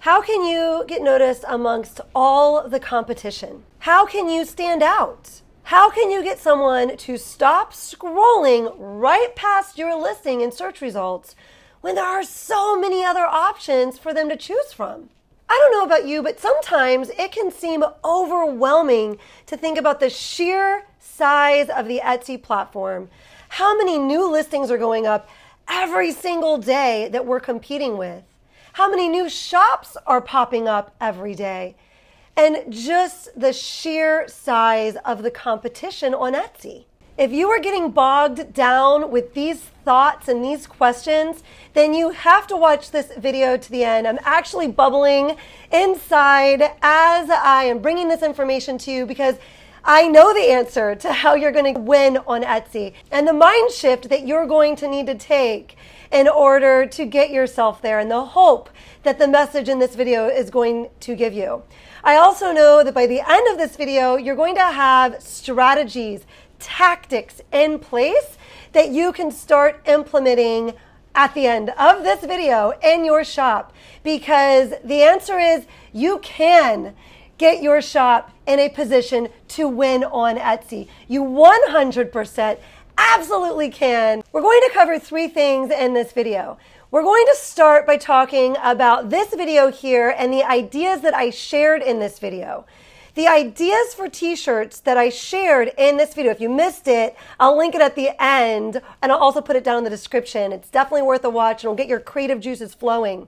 How can you get noticed amongst all the competition? How can you stand out? How can you get someone to stop scrolling right past your listing in search results when there are so many other options for them to choose from? I don't know about you, but sometimes it can seem overwhelming to think about the sheer size of the Etsy platform. How many new listings are going up every single day that we're competing with? How many new shops are popping up every day? And just the sheer size of the competition on Etsy. If you are getting bogged down with these thoughts and these questions, then you have to watch this video to the end. I'm actually bubbling inside as I am bringing this information to you because I know the answer to how you're going to win on Etsy and the mind shift that you're going to need to take in order to get yourself there and the hope that the message in this video is going to give you. I also know that by the end of this video, you're going to have strategies, tactics in place that you can start implementing at the end of this video in your shop, because the answer is you can get your shop in a position to win on Etsy. You 100% absolutely can. We're going to cover 3 things in this video. We're going to start by talking about this video here and the ideas that I shared in this video. The ideas for t-shirts that I shared in this video, if you missed it, I'll link it at the end and I'll also put it down in the description. It's definitely worth a watch and it'll get your creative juices flowing.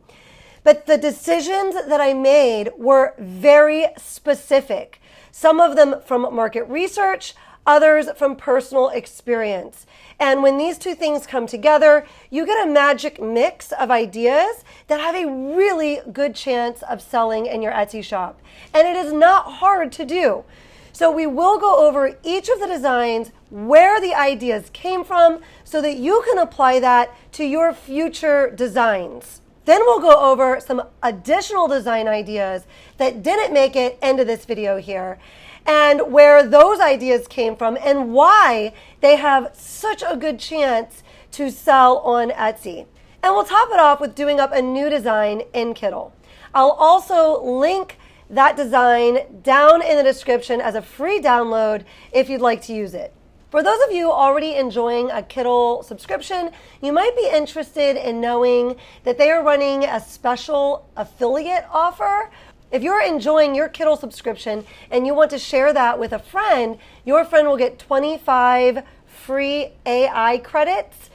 But the decisions that I made were very specific. Some of them from market research, others from personal experience. And when these 2 things come together, you get a magic mix of ideas that have a really good chance of selling in your Etsy shop. And it is not hard to do. So we will go over each of the designs, where the ideas came from, so that you can apply that to your future designs. Then we'll go over some additional design ideas that didn't make it into this video here, and where those ideas came from and why they have such a good chance to sell on Etsy. And we'll top it off with doing up a new design in Kittl. I'll also link that design down in the description as a free download if you'd like to use it. For those of you already enjoying a Kittl subscription, you might be interested in knowing that they are running a special affiliate offer. If you're enjoying your Kittl subscription and you want to share that with a friend, your friend will get 25 free AI credits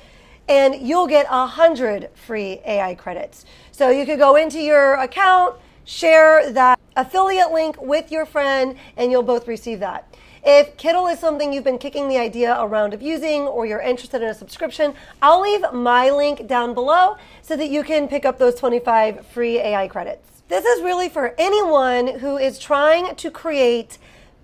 and you'll get 100 free AI credits. So you could go into your account, share that affiliate link with your friend, and you'll both receive that. If Kittl is something you've been kicking the idea around of using or you're interested in a subscription, I'll leave my link down below so that you can pick up those 25 free AI credits. This is really for anyone who is trying to create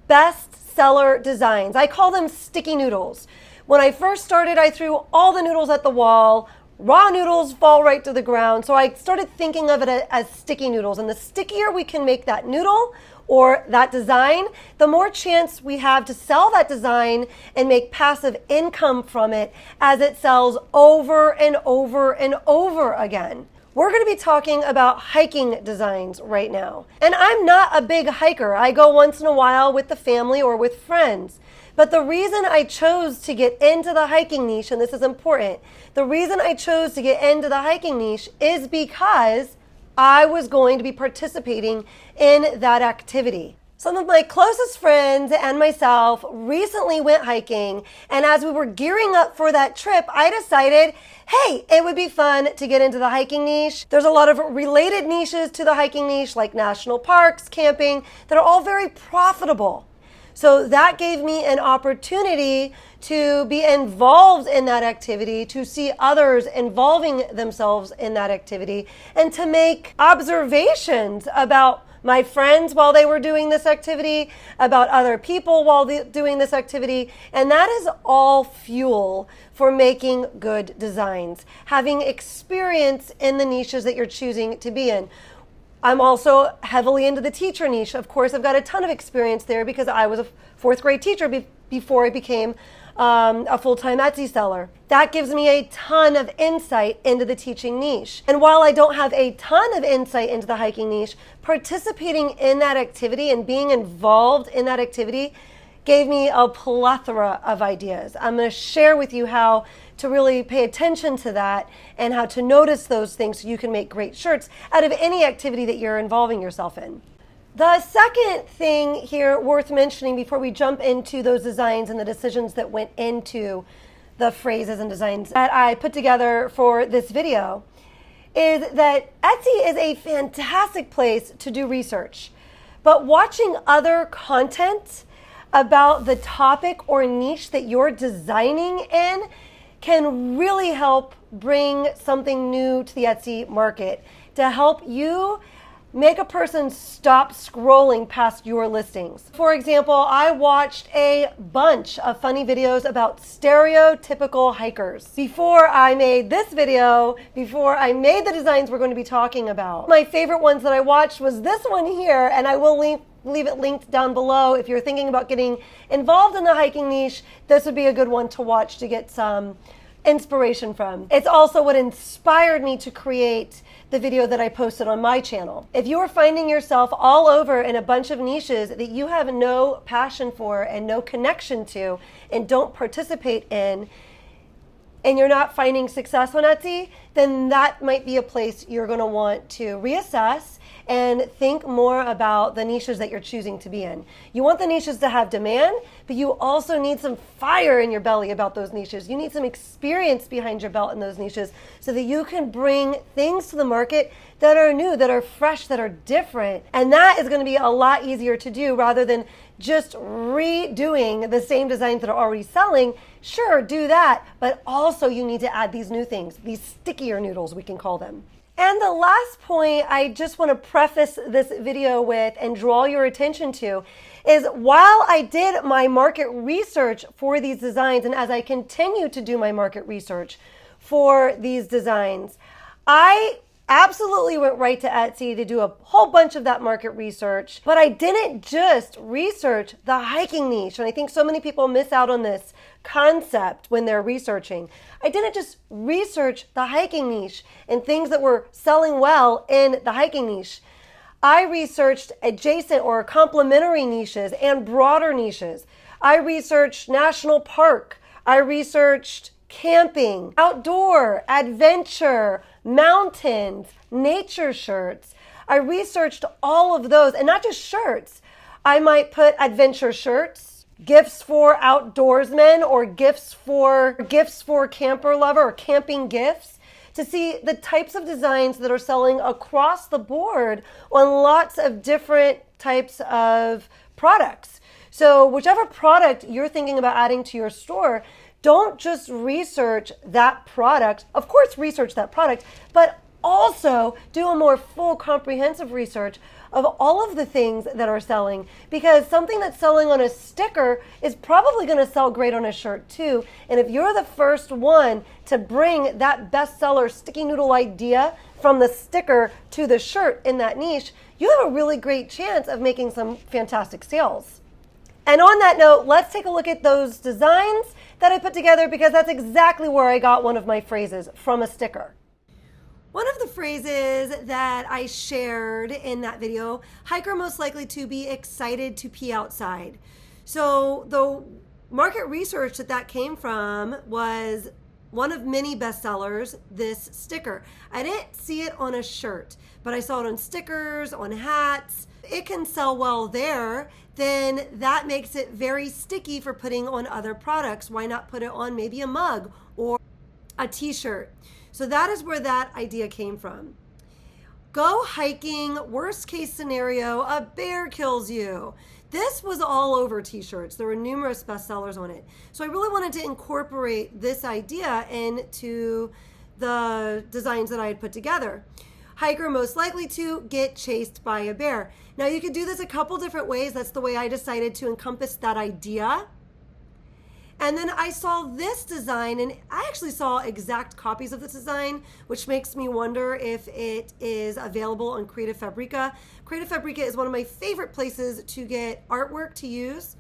bestseller designs. I call them sticky noodles. When I first started, I threw all the noodles at the wall. Raw noodles fall right to the ground. So I started thinking of it as sticky noodles. And the stickier we can make that noodle or that design, the more chance we have to sell that design and make passive income from it as it sells over and over and over again. We're going to be talking about hiking designs right now. And I'm not a big hiker. I go once in a while with the family or with friends. But the reason I chose to get into the hiking niche, and this is important, the reason I chose to get into the hiking niche is because I was going to be participating in that activity. Some of my closest friends and myself recently went hiking, and as we were gearing up for that trip, I decided, hey, it would be fun to get into the hiking niche. There's a lot of related niches to the hiking niche, like national parks, camping, that are all very profitable. So that gave me an opportunity to be involved in that activity, to see others involving themselves in that activity, and to make observations about my friends while they were doing this activity, about other people while doing this activity. And that is all fuel for making good designs, having experience in the niches that you're choosing to be in. I'm also heavily into the teacher niche. Of course, I've got a ton of experience there because I was a 4th grade teacher before I became a full-time Etsy seller. That gives me a ton of insight into the teaching niche. And while I don't have a ton of insight into the hiking niche, participating in that activity and being involved in that activity gave me a plethora of ideas. I'm going to share with you how to really pay attention to that and how to notice those things so you can make great shirts out of any activity that you're involving yourself in. The second thing here worth mentioning before we jump into those designs and the decisions that went into the phrases and designs that I put together for this video is that Etsy is a fantastic place to do research. But watching other content about the topic or niche that you're designing in can really help bring something new to the Etsy market to help you make a person stop scrolling past your listings. For example, I watched a bunch of funny videos about stereotypical hikers. Before I made this video, before I made the designs we're going to be talking about, my favorite ones that I watched was this one here, and I will leave it linked down below. If you're thinking about getting involved in the hiking niche, this would be a good one to watch to get some inspiration from. It's also what inspired me to create the video that I posted on my channel. If you are finding yourself all over in a bunch of niches that you have no passion for and no connection to and don't participate in, and you're not finding success on Etsy, then that might be a place you're going to want to reassess and think more about the niches that you're choosing to be in. You want the niches to have demand, but you also need some fire in your belly about those niches. You need some experience behind your belt in those niches so that you can bring things to the market that are new, that are fresh, that are different. And that is going to be a lot easier to do rather than just redoing the same designs that are already selling. Sure, do that, but also you need to add these new things, these stickier noodles, we can call them. And the last point I just want to preface this video with and draw your attention to is while I did my market research for these designs, and as I continue to do my market research for these designs, I absolutely went right to Etsy to do a whole bunch of that market research, but I didn't just research the hiking niche. And I think so many people miss out on this concept when they're researching. I didn't just research the hiking niche and things that were selling well in the hiking niche. I researched adjacent or complementary niches and broader niches. I researched national park. I researched camping, outdoor, adventure, mountains, nature shirts. I researched all of those, and not just shirts. I might put adventure shirts, gifts for outdoorsmen, or gifts for camper lover or camping gifts, to see the types of designs that are selling across the board on lots of different types of products. So whichever product you're thinking about adding to your store, don't just research that product. Of course, research that product, but also do a more full, comprehensive research of all of the things that are selling, because something that's selling on a sticker is probably going to sell great on a shirt too. And if you're the first one to bring that bestseller sticky noodle idea from the sticker to the shirt in that niche, you have a really great chance of making some fantastic sales. And on that note, let's take a look at those designs that I put together, because that's exactly where I got one of my phrases, from a sticker. One of the phrases that I shared in that video, hiker most likely to be excited to pee outside. So the market research that came from was one of many bestsellers, this sticker. I didn't see it on a shirt, but I saw it on stickers, on hats. It can sell well there, then that makes it very sticky for putting on other products. Why not put it on maybe a mug or a t-shirt? So that is where that idea came from. Go hiking, worst case scenario, a bear kills you. This was all over t-shirts. There were numerous bestsellers on it. So I really wanted to incorporate this idea into the designs that I had put together. Hiker most likely to get chased by a bear. Now you could do this a couple different ways. That's the way I decided to encompass that idea. And then I saw this design, and I actually saw exact copies of this design, which makes me wonder if it is available on Creative Fabrica. Creative Fabrica is one of my favorite places to get artwork to use.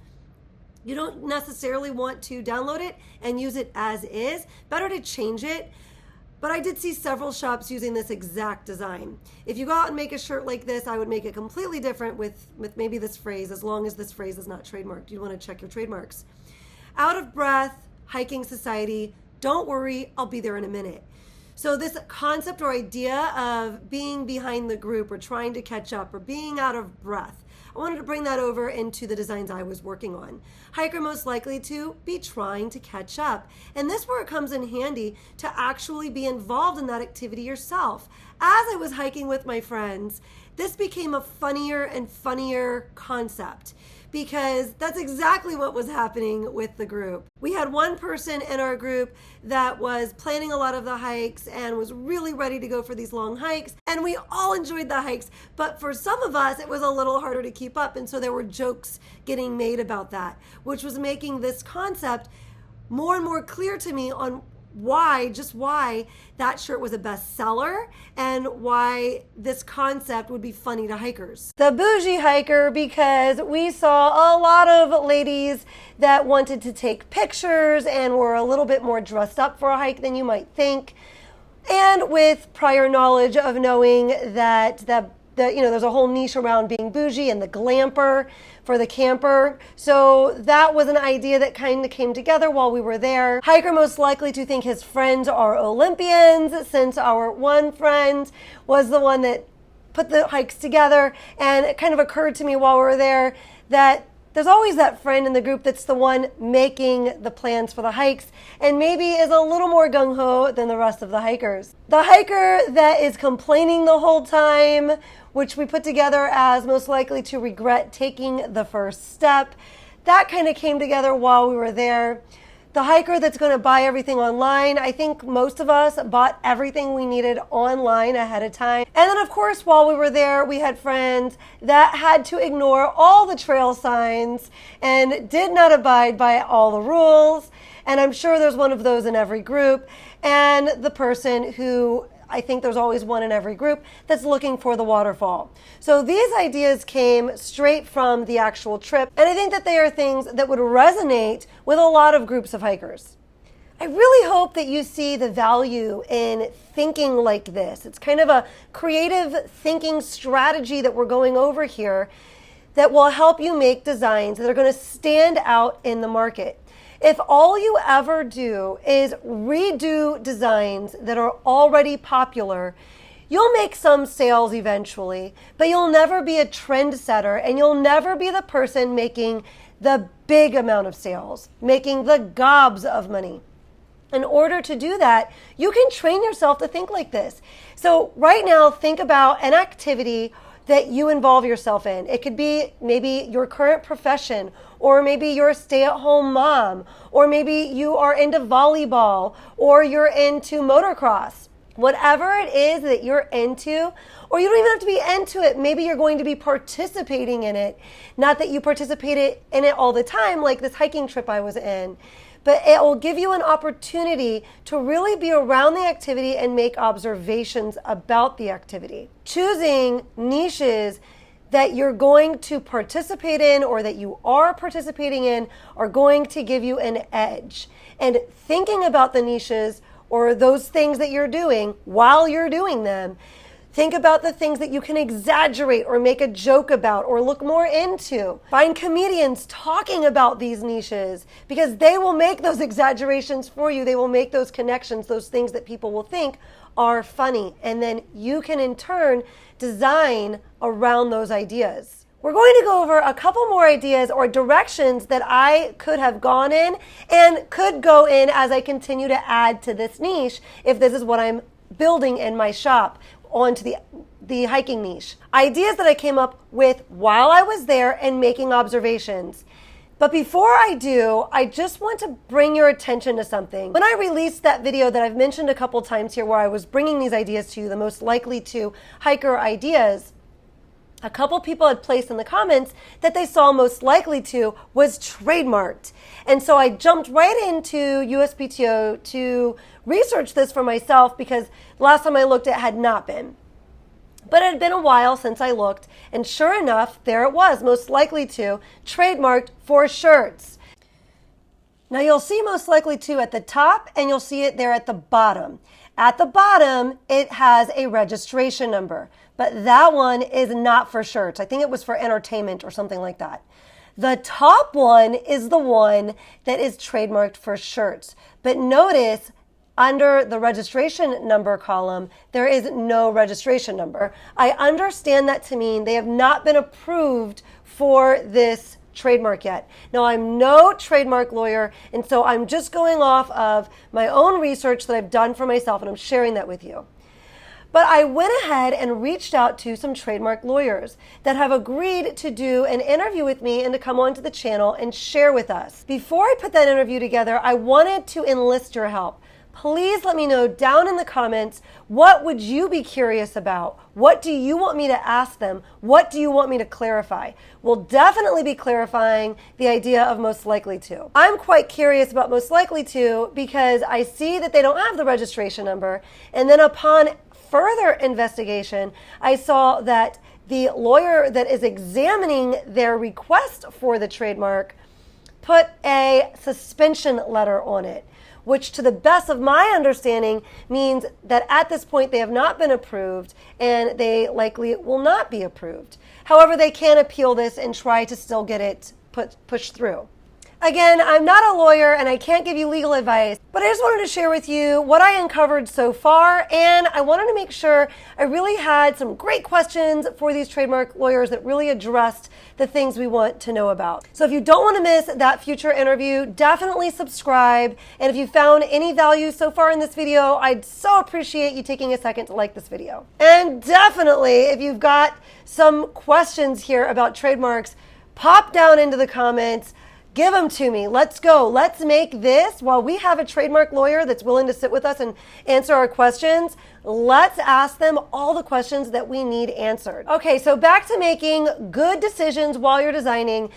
You don't necessarily want to download it and use it as is. Better to change it. But I did see several shops using this exact design. If you go out and make a shirt like this, I would make it completely different with maybe this phrase, as long as this phrase is not trademarked. You want to check your trademarks. Out of breath, hiking society, don't worry, I'll be there in a minute. So this concept or idea of being behind the group or trying to catch up or being out of breath, I wanted to bring that over into the designs I was working on. Hiker most likely to be trying to catch up. And this where it comes in handy to actually be involved in that activity yourself. As I was hiking with my friends, this became a funnier and funnier concept, because that's exactly what was happening with the group. We had one person in our group that was planning a lot of the hikes and was really ready to go for these long hikes, and we all enjoyed the hikes, but for some of us it was a little harder to keep up, and so there were jokes getting made about that, which was making this concept more and more clear to me on why that shirt was a bestseller and why this concept would be funny to hikers. The bougie hiker, because we saw a lot of ladies that wanted to take pictures and were a little bit more dressed up for a hike than you might think. And with prior knowledge of knowing that there's a whole niche around being bougie and the glamper for the camper. So that was an idea that kind of came together while we were there. Hiker most likely to think his friends are Olympians, since our one friend was the one that put the hikes together. And it kind of occurred to me while we were there that there's always that friend in the group that's the one making the plans for the hikes and maybe is a little more gung-ho than the rest of the hikers. The hiker that is complaining the whole time, which we put together as most likely to regret taking the first step, that kind of came together while we were there. The hiker that's going to buy everything online, I think most of us bought everything we needed online ahead of time. And then of course, while we were there, we had friends that had to ignore all the trail signs and did not abide by all the rules. And I'm sure there's one of those in every group. And the person who, I think there's always one in every group, that's looking for the waterfall. So these ideas came straight from the actual trip, and I think that they are things that would resonate with a lot of groups of hikers. I really hope that you see the value in thinking like this. It's kind of a creative thinking strategy that we're going over here that will help you make designs that are going to stand out in the market. If all you ever do is redo designs that are already popular, you'll make some sales eventually, but you'll never be a trendsetter and you'll never be the person making the big amount of sales, making the gobs of money. In order to do that, you can train yourself to think like this. So right now, think about an activity that you involve yourself in. It could be maybe your current profession, or maybe you're a stay-at-home mom, or maybe you are into volleyball, or you're into motocross. Whatever it is that you're into, or you don't even have to be into it, maybe you're going to be participating in it. Not that you participated in it all the time, like this hiking trip I was in, but it will give you an opportunity to really be around the activity and make observations about the activity. Choosing niches that you're going to participate in or that you are participating in are going to give you an edge. And thinking about the niches or those things that you're doing while you're doing them, think about the things that you can exaggerate or make a joke about or look more into. Find comedians talking about these niches because they will make those exaggerations for you. They will make those connections, those things that people will think are funny. And then you can in turn design around those ideas. We're going to go over a couple more ideas or directions that I could have gone in and could go in as I continue to add to this niche if this is what I'm building in my shop onto the hiking niche. Ideas that I came up with while I was there and making observations. But before I do, I just want to bring your attention to something. When I released that video that I've mentioned a couple times here where I was bringing these ideas to you, the most likely to hiker ideas, a couple people had placed in the comments that they saw most likely to was trademarked. And so I jumped right into USPTO to research this for myself because last time I looked it had not been. But it had been a while since I looked, and sure enough, there it was, most likely to, trademarked for shirts. Now you'll see most likely to at the top, and you'll see it there at the bottom. At the bottom, it has a registration number, but that one is not for shirts. I think it was for entertainment or something like that. The top one is the one that is trademarked for shirts. But notice under the registration number column, there is no registration number. I understand that to mean they have not been approved for this trademark yet. Now, I'm no trademark lawyer, and so I'm just going off of my own research that I've done for myself, and I'm sharing that with you. But I went ahead and reached out to some trademark lawyers that have agreed to do an interview with me and to come onto the channel and share with us. Before I put that interview together, I wanted to enlist your help. Please let me know down in the comments, what would you be curious about? What do you want me to ask them? What do you want me to clarify? We'll definitely be clarifying the idea of most likely to. I'm quite curious about most likely to because I see that they don't have the registration number. And then upon further investigation, I saw that the lawyer that is examining their request for the trademark put a suspension letter on it, which to the best of my understanding means that at this point they have not been approved and they likely will not be approved. However, they can appeal this and try to still get it pushed through. Again, I'm not a lawyer and I can't give you legal advice, but I just wanted to share with you what I uncovered so far, and I wanted to make sure I really had some great questions for these trademark lawyers that really addressed the things we want to know about. So if you don't want to miss that future interview, definitely subscribe. And if you found any value so far in this video, I'd so appreciate you taking a second to like this video. And definitely, if you've got some questions here about trademarks, pop down into the comments. Give them to me. Let's go. Let's make this, while we have a trademark lawyer that's willing to sit with us and answer our questions, let's ask them all the questions that we need answered. Okay, so back to making good decisions while you're designing.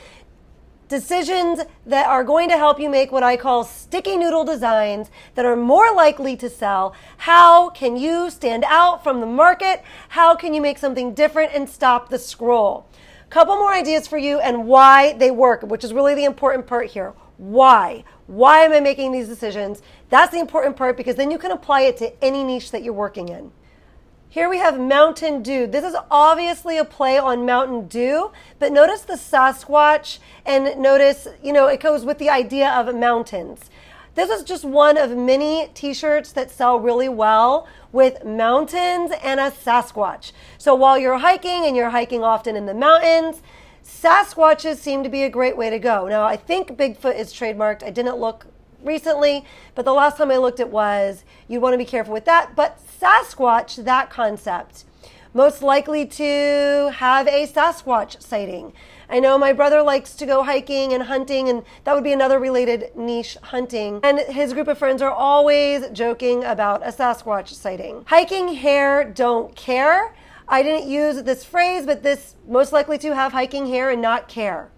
Decisions that are going to help you make what I call sticky noodle designs that are more likely to sell. How can you stand out from the market? How can you make something different and stop the scroll? Couple more ideas for you and why they work, which is really the important part here. Why? Why am I making these decisions? That's the important part, because then you can apply it to any niche that you're working in. Here we have Mountain Dew. This is obviously a play on Mountain Dew, but notice the Sasquatch and notice, it goes with the idea of mountains. This is just one of many t-shirts that sell really well with mountains and a Sasquatch. So while you're hiking, and you're hiking often in the mountains, Sasquatches seem to be a great way to go. Now, I think Bigfoot is trademarked. I didn't look recently, but the last time I looked it was. You'd want to be careful with that. But Sasquatch, that concept, most likely to have a Sasquatch sighting. I know my brother likes to go hiking and hunting, and that would be another related niche, hunting. And his group of friends are always joking about a Sasquatch sighting. Hiking hair don't care. I didn't use this phrase, but this most likely to have hiking hair and not care.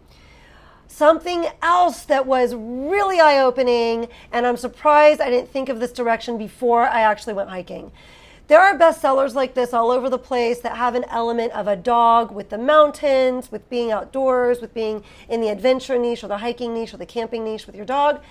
Something else that was really eye-opening, and I'm surprised I didn't think of this direction before I actually went hiking. There are bestsellers like this all over the place that have an element of a dog with the mountains, with being outdoors, with being in the adventure niche or the hiking niche or the camping niche with your dog.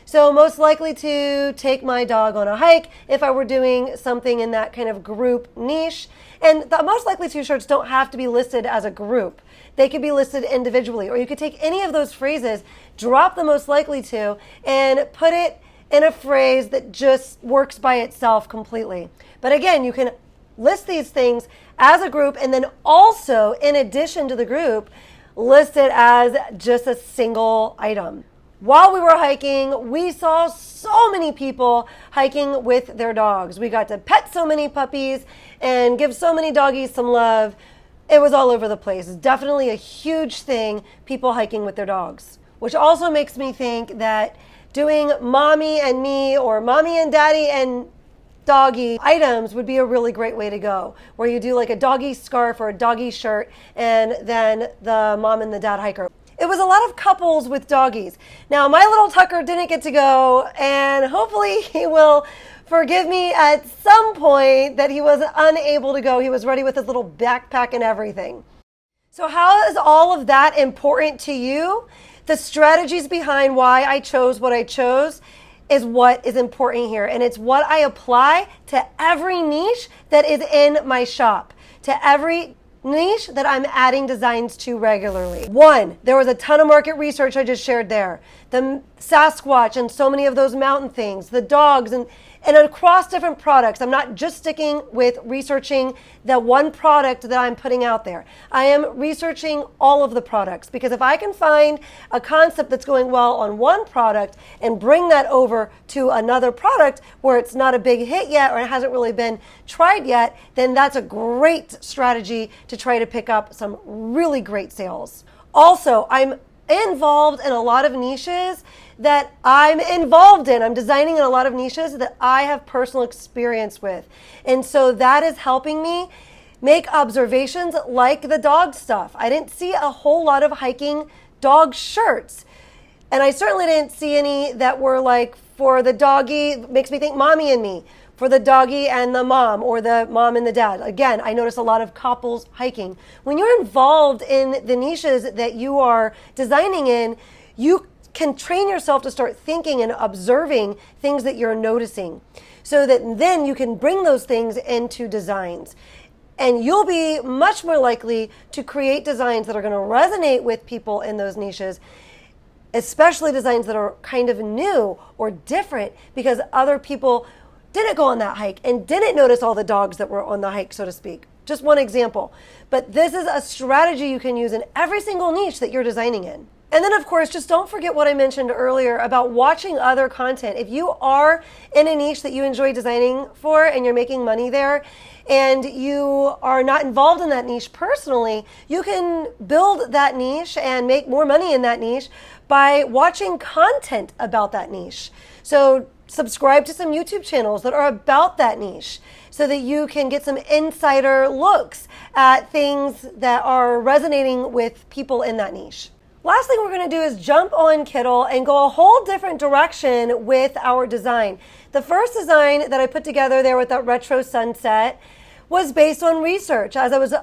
So most likely to take my dog on a hike if I were doing something in that kind of group niche. And the most likely to shirts don't have to be listed as a group. They could be listed individually, or you could take any of those phrases, drop the most likely to, and put it in a phrase that just works by itself completely. But again, you can list these things as a group, and then also, in addition to the group, list it as just a single item. While we were hiking, we saw so many people hiking with their dogs. We got to pet so many puppies and give so many doggies some love. It was all over the place. It's definitely a huge thing, people hiking with their dogs. Which also makes me think that doing mommy and me or mommy and daddy and doggy items would be a really great way to go, where you do like a doggy scarf or a doggy shirt and then the mom and the dad hiker. It was a lot of couples with doggies. Now, my little Tucker didn't get to go, and hopefully he will forgive me at some point that he was unable to go. He was ready with his little backpack and everything. So how is all of that important to you? The strategies behind why I chose what I chose is what is important here. And it's what I apply to every niche that is in my shop, to every niche that I'm adding designs to regularly. One, there was a ton of market research I just shared there. The Sasquatch and so many of those mountain things, the dogs, and across different products. I'm not just sticking with researching the one product that I'm putting out there. I am researching all of the products, because if I can find a concept that's going well on one product and bring that over to another product where it's not a big hit yet or it hasn't really been tried yet, then that's a great strategy to try to pick up some really great sales. Also, I'm involved in a lot of niches that I'm involved in. I'm designing in a lot of niches that I have personal experience with. And so that is helping me make observations like the dog stuff. I didn't see a whole lot of hiking dog shirts. And I certainly didn't see any that were like, for the doggy, makes me think mommy and me. For the doggy and the mom, or the mom and the dad. Again, I notice a lot of couples hiking. When you're involved in the niches that you are designing in, you can train yourself to start thinking and observing things that you're noticing, so that then you can bring those things into designs. And you'll be much more likely to create designs that are going to resonate with people in those niches, especially designs that are kind of new or different, because other people didn't go on that hike and didn't notice all the dogs that were on the hike, so to speak. Just one example. But this is a strategy you can use in every single niche that you're designing in. And then, of course, just don't forget what I mentioned earlier about watching other content. If you are in a niche that you enjoy designing for and you're making money there, and you are not involved in that niche personally, you can build that niche and make more money in that niche by watching content about that niche. So subscribe to some YouTube channels that are about that niche, so that you can get some insider looks at things that are resonating with people in that niche. Last thing we're going to do is jump on Kittl and go a whole different direction with our design. The first design that I put together there with that retro sunset was based on research. As I was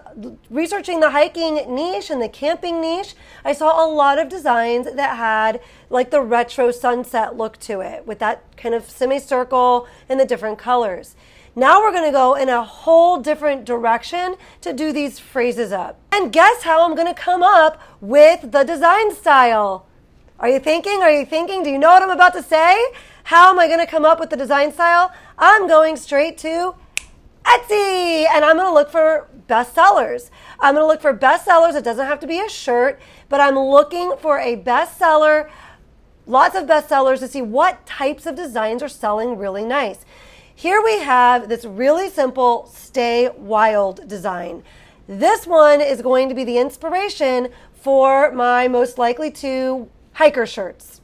researching the hiking niche and the camping niche, I saw a lot of designs that had like the retro sunset look to it, with that kind of semicircle and the different colors. Now we're going to go in a whole different direction to do these phrases up. And guess how I'm going to come up with the design style? Are you thinking? Are you thinking? Do you know what I'm about to say? How am I going to come up with the design style? I'm going straight to Etsy, and I'm going to look for bestsellers. I'm going to look for bestsellers. It doesn't have to be a shirt, but I'm looking for a bestseller, lots of bestsellers, to see what types of designs are selling really nice. Here we have this really simple Stay Wild design. This one is going to be the inspiration for my most likely to hiker shirts.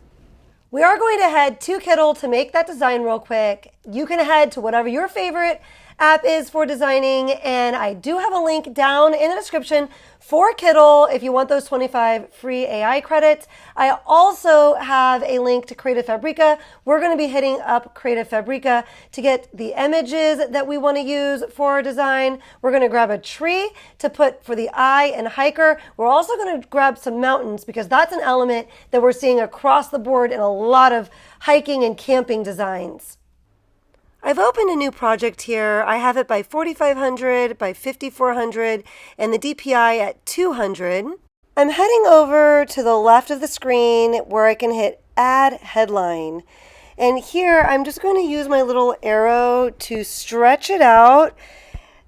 We are going to head to Kittl to make that design real quick. You can head to whatever your favorite app is for designing, and I do have a link down in the description for Kittl if you want those 25 free AI credits. I also have a link to Creative Fabrica. We're going to be hitting up Creative Fabrica to get the images that we want to use for our design. We're going to grab a tree to put for the eye and hiker. We're also going to grab some mountains, because that's an element that we're seeing across the board in a lot of hiking and camping designs. I've opened a new project here. I have it by 4500 by 5400 and the DPI at 200. I'm heading over to the left of the screen where I can hit Add Headline. And here I'm just going to use my little arrow to stretch it out.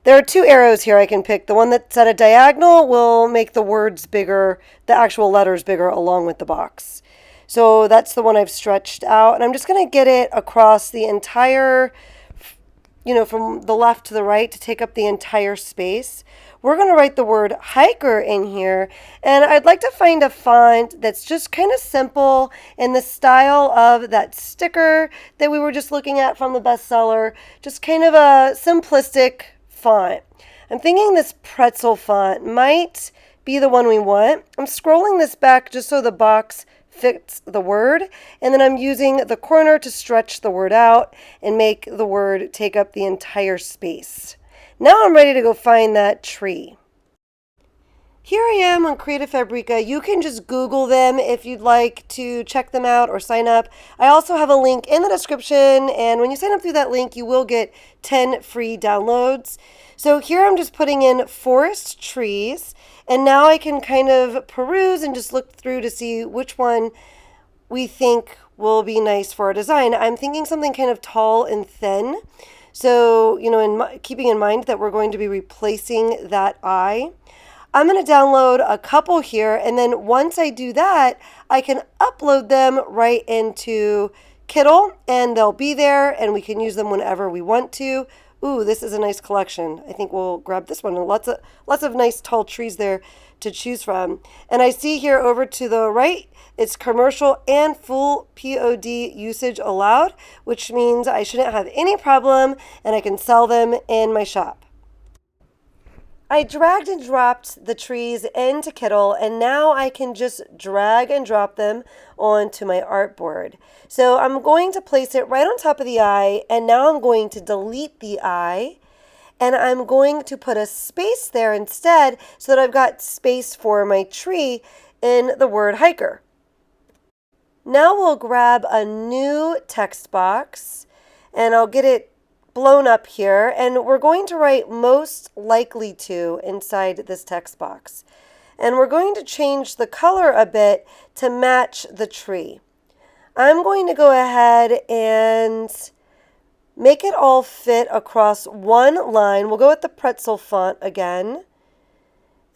There are two arrows here I can pick. The one that's at a diagonal will make the words bigger, the actual letters bigger along with the box. So that's the one I've stretched out, and I'm just going to get it across the entire, from the left to the right to take up the entire space. We're going to write the word hiker in here, and I'd like to find a font that's just kind of simple in the style of that sticker that we were just looking at from the bestseller, just kind of a simplistic font. I'm thinking this pretzel font might be the one we want. I'm scrolling this back just so the box fits the word, and then I'm using the corner to stretch the word out and make the word take up the entire space. Now I'm ready to go find that tree. Here I am on Creative Fabrica. You can just Google them if you'd like to check them out or sign up. I also have a link in the description, and when you sign up through that link, you will get 10 free downloads. So here I'm just putting in forest trees, and now I can kind of peruse and just look through to see which one we think will be nice for our design. I'm thinking something kind of tall and thin. So, keeping in mind that we're going to be replacing that eye. I'm going to download a couple here, and then once I do that, I can upload them right into Kittl, and they'll be there, and we can use them whenever we want to. Ooh, this is a nice collection. I think we'll grab this one. Lots of nice tall trees there to choose from. And I see here over to the right, it's commercial and full POD usage allowed, which means I shouldn't have any problem, and I can sell them in my shop. I dragged and dropped the trees into Kittl, and now I can just drag and drop them onto my artboard. So I'm going to place it right on top of the eye, and now I'm going to delete the eye, and I'm going to put a space there instead so that I've got space for my tree in the word hiker. Now we'll grab a new text box, and I'll get it blown up here, and we're going to write most likely to inside this text box. And we're going to change the color a bit to match the tree. I'm going to go ahead and make it all fit across one line. We'll go with the pretzel font again.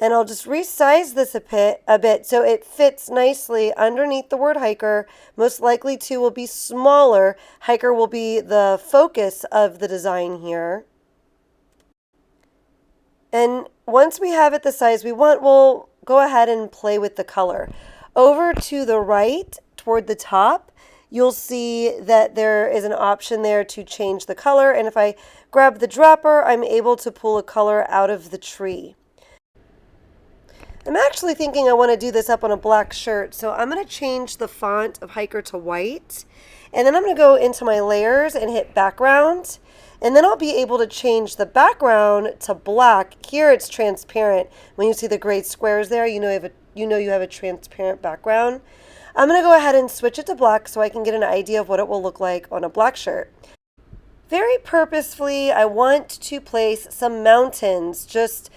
And I'll just resize this a bit so it fits nicely underneath the word hiker. Most likely to will be smaller. Hiker will be the focus of the design here. And once we have it the size we want, we'll go ahead and play with the color. Over to the right, toward the top, you'll see that there is an option there to change the color. And if I grab the dropper, I'm able to pull a color out of the tree. I'm actually thinking I want to do this up on a black shirt, so I'm going to change the font of hiker to white, and then I'm going to go into my layers and hit background, and then I'll be able to change the background to black. Here it's transparent. When you see the gray squares there, you know you have a transparent background. I'm going to go ahead and switch it to black so I can get an idea of what it will look like on a black shirt. Very purposefully, I want to place some mountains, just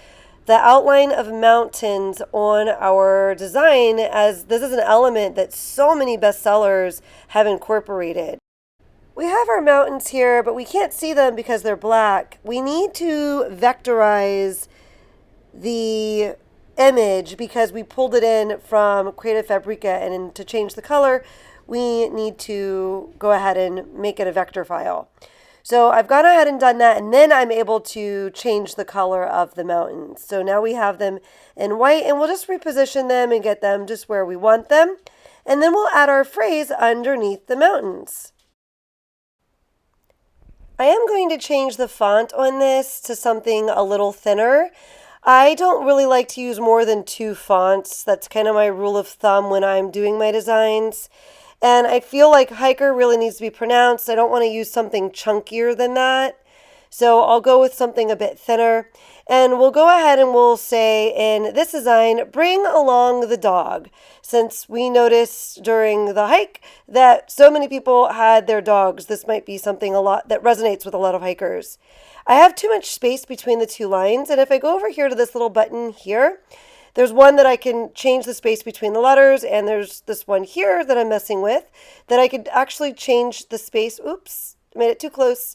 the outline of mountains on our design, as this is an element that so many bestsellers have incorporated. We have our mountains here, but we can't see them because they're black. We need to vectorize the image because we pulled it in from Creative Fabrica, and to change the color, we need to go ahead and make it a vector file. So I've gone ahead and done that, and then I'm able to change the color of the mountains. So now we have them in white, and we'll just reposition them and get them just where we want them. And then we'll add our phrase underneath the mountains. I am going to change the font on this to something a little thinner. I don't really like to use more than 2 fonts. That's kind of my rule of thumb when I'm doing my designs. And I feel like hiker really needs to be pronounced. I don't want to use something chunkier than that. So I'll go with something a bit thinner. And we'll go ahead and we'll say in this design, bring along the dog. Since we noticed during the hike that so many people had their dogs, this might be something a lot that resonates with a lot of hikers. I have too much space between the 2 lines. And if I go over here to this little button here, there's one that I can change the space between the letters, and there's this one here that I'm messing with that I could actually change the space. Oops, made it too close.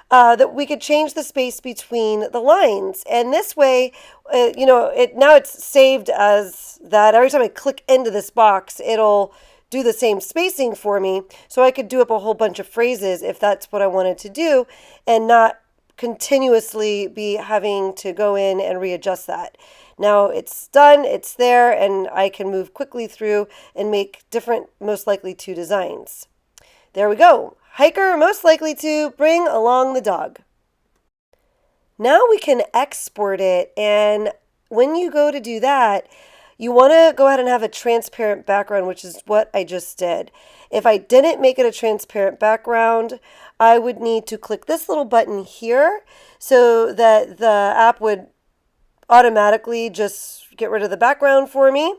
That we could change the space between the lines. And this way, now it's saved as that. Every time I click into this box, it'll do the same spacing for me. So I could do up a whole bunch of phrases if that's what I wanted to do, and not continuously be having to go in and readjust that. Now it's done, it's there, and I can move quickly through and make different most likely to designs. There we go. Hiker most likely to bring along the dog. Now we can export it, and when you go to do that, you want to go ahead and have a transparent background, which is what I just did. If I didn't make it a transparent background, I would need to click this little button here so that the app would automatically just get rid of the background for me.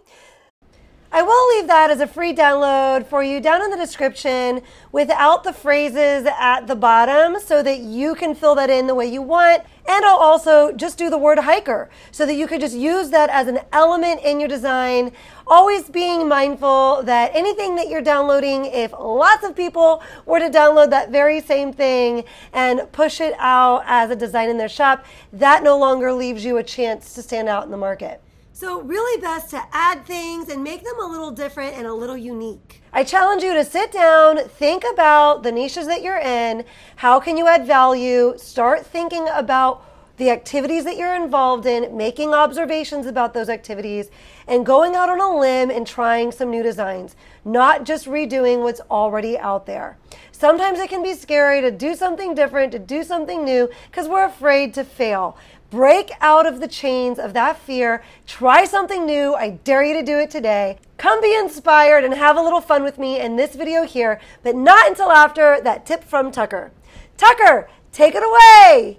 I will leave that as a free download for you down in the description without the phrases at the bottom so that you can fill that in the way you want. And I'll also just do the word hiker so that you could just use that as an element in your design. Always being mindful that anything that you're downloading, if lots of people were to download that very same thing and push it out as a design in their shop, that no longer leaves you a chance to stand out in the market. So really best to add things and make them a little different and a little unique. I challenge you to sit down, think about the niches that you're in, how can you add value, start thinking about the activities that you're involved in, making observations about those activities, and going out on a limb and trying some new designs, not just redoing what's already out there. Sometimes it can be scary to do something different, to do something new, because we're afraid to fail. Break out of the chains of that fear. Try something new. I dare you to do it today. Come be inspired and have a little fun with me in this video here, but not until after that tip from Tucker. Tucker, take it away.